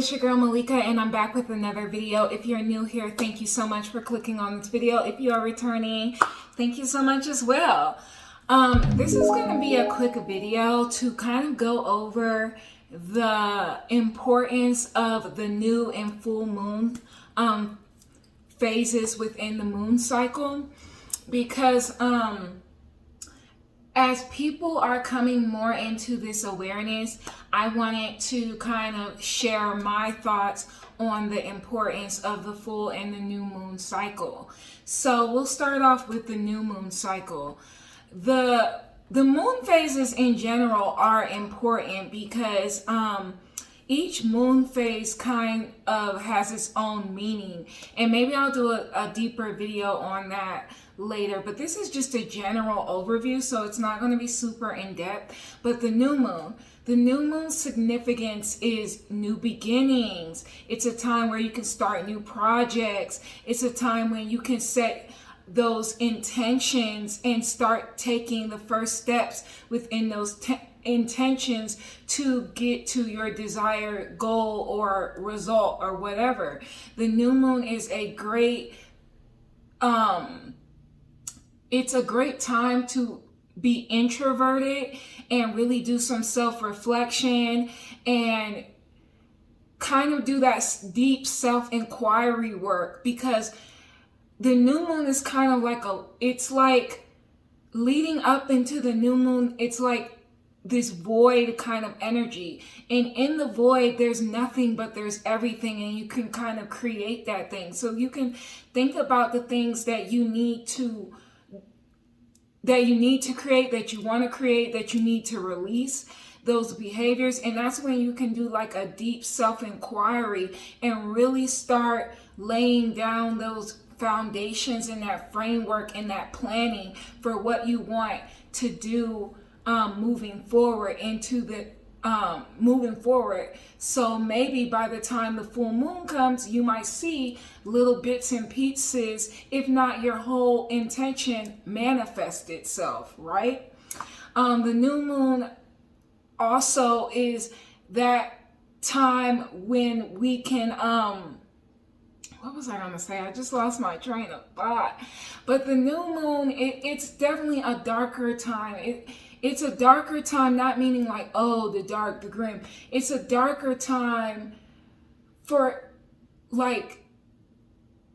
it's your girl Malika, and I'm back with another video. If you're new here, thank you so much for clicking on this video. If you are returning, thank you so much as well. This is going to be a quick video to kind of go over the importance of the new and full moon phases within the moon cycle, because as people are coming more into this awareness, I wanted to kind of share my thoughts on the importance of the full and the new moon cycle. So we'll start off with the new moon cycle. The moon phases in general are important because each moon phase kind of has its own meaning, and maybe I'll do a deeper video on that later, but this is just a general overview, so it's not going to be super in-depth. But the new moon's significance is new beginnings. It's a time where you can start new projects. It's a time when you can set those intentions and start taking the first steps within those intentions to get to your desired goal or result or whatever. The new moon is a great it's a great time to be introverted and really do some self-reflection and kind of do that deep self-inquiry work, because the new moon is kind of like it's like leading up into the new moon, it's like this void kind of energy, and in the void there's nothing but there's everything, and you can kind of create that thing. So you can think about the things that you need to create, that you want to create, that you need to release those behaviors. And that's when you can do like a deep self-inquiry and really start laying down those foundations and that framework and that planning for what you want to do moving forward. So maybe by the time the full moon comes, you might see little bits and pieces, if not your whole intention, manifest itself, right? The new moon also is that time when we can what was I going to say? I just lost my train of thought. But the new moon, it's definitely a darker time. It's a darker time, not meaning like, oh, the dark, the grim. It's a darker time for, like,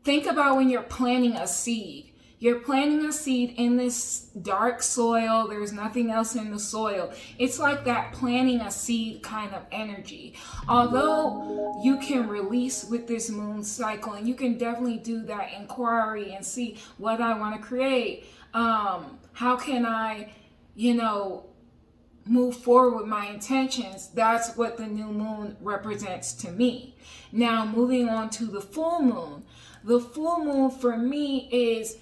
think about when you're planting a seed. You're planting a seed in this dark soil. There's nothing else in the soil. It's like that planting a seed kind of energy. Although you can release with this moon cycle, and you can definitely do that inquiry and see what I want to create. How can I, move forward with my intentions? That's what the new moon represents to me. Now, moving on to the full moon. The full moon for me is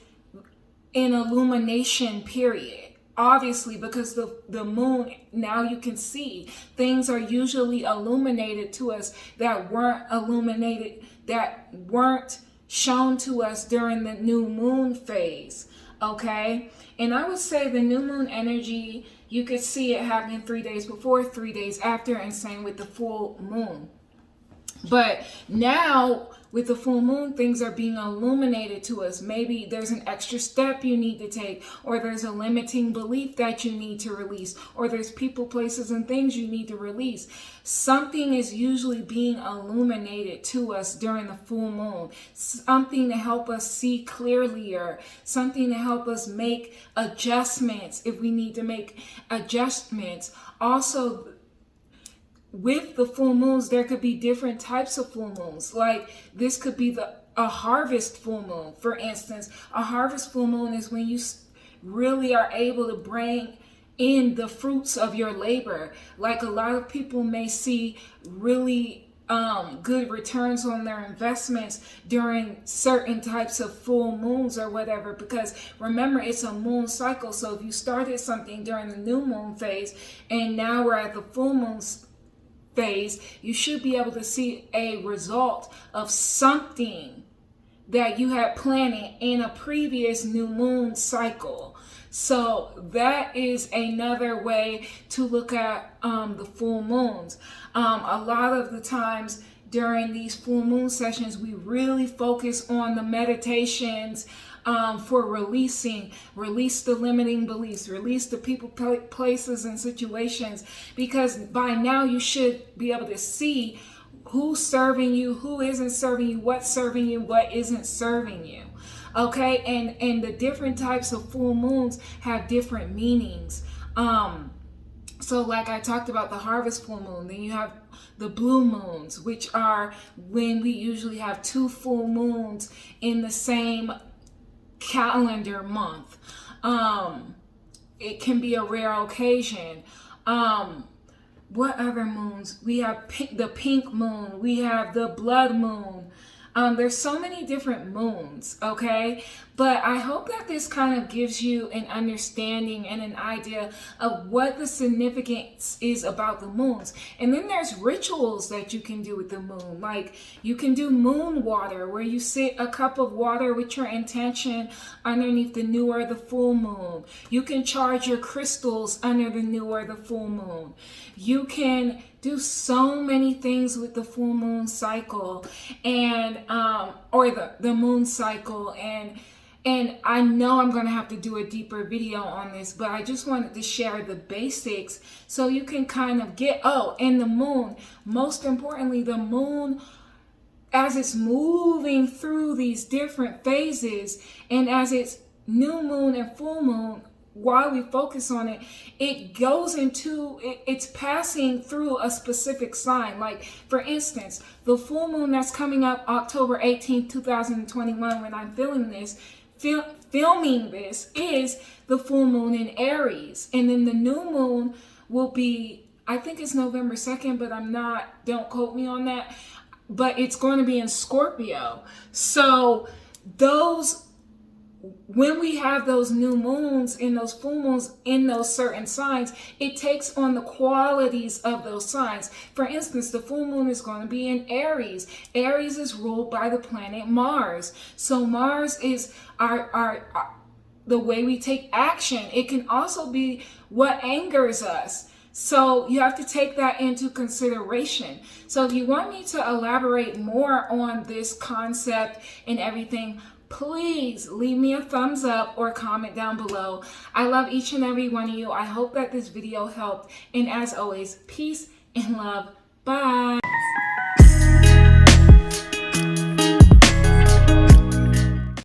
an illumination period, obviously, because the moon, now you can see things are usually illuminated to us that weren't illuminated, that weren't shown to us during the new moon phase. Okay, and I would say the new moon energy, you could see it happening 3 days before, 3 days after, and same with the full moon. But now with the full moon, things are being illuminated to us. Maybe there's an extra step you need to take, or there's a limiting belief that you need to release, or there's people, places, and things you need to release. Something is usually being illuminated to us during the full moon. Something to help us see clearly, or something to help us make adjustments if we need to make adjustments. Also, with the full moons, there could be different types of full moons. Like this could be a harvest full moon. For instance, a harvest full moon is when you really are able to bring in the fruits of your labor. Like a lot of people may see really good returns on their investments during certain types of full moons or whatever, because remember, it's a moon cycle. So if you started something during the new moon phase and now we're at the full moon phase, you should be able to see a result of something that you had planned in a previous new moon cycle. So that is another way to look at the full moons. A lot of the times during these full moon sessions, we really focus on the meditations for release the limiting beliefs, release the people, places, and situations, because by now you should be able to see who's serving you, who isn't serving you, what's serving you, what isn't serving you. Okay, and the different types of full moons have different meanings. So like I talked about the harvest full moon, then you have the blue moons, which are when we usually have 2 full moons in the same calendar month. It can be a rare occasion. What other moons? We have the pink moon. We have the blood moon. There's so many different moons, okay? But I hope that this kind of gives you an understanding and an idea of what the significance is about the moons. And then there's rituals that you can do with the moon. Like you can do moon water, where you sit a cup of water with your intention underneath the new or the full moon. You can charge your crystals under the new or the full moon. You can do so many things with the full moon cycle and or the moon cycle, and I know I'm going to have to do a deeper video on this, but I just wanted to share the basics so you can kind of get, and the moon, most importantly, the moon, as it's moving through these different phases, and as it's new moon and full moon, while we focus on it, it goes into, it's passing through a specific sign. Like, for instance, the full moon that's coming up October 18th, 2021, when I'm filming this is the full moon in Aries. And then the new moon will be, I think it's November 2nd, but don't quote me on that. But it's going to be in Scorpio. So when we have those new moons and those full moons in those certain signs, it takes on the qualities of those signs. For instance, the full moon is going to be in Aries. Aries is ruled by the planet Mars. So Mars is the way we take action. It can also be what angers us. So you have to take that into consideration. So if you want me to elaborate more on this concept and everything, please leave me a thumbs up or comment down below. I love each and every one of you. I hope that this video helped. And as always, peace and love. Bye.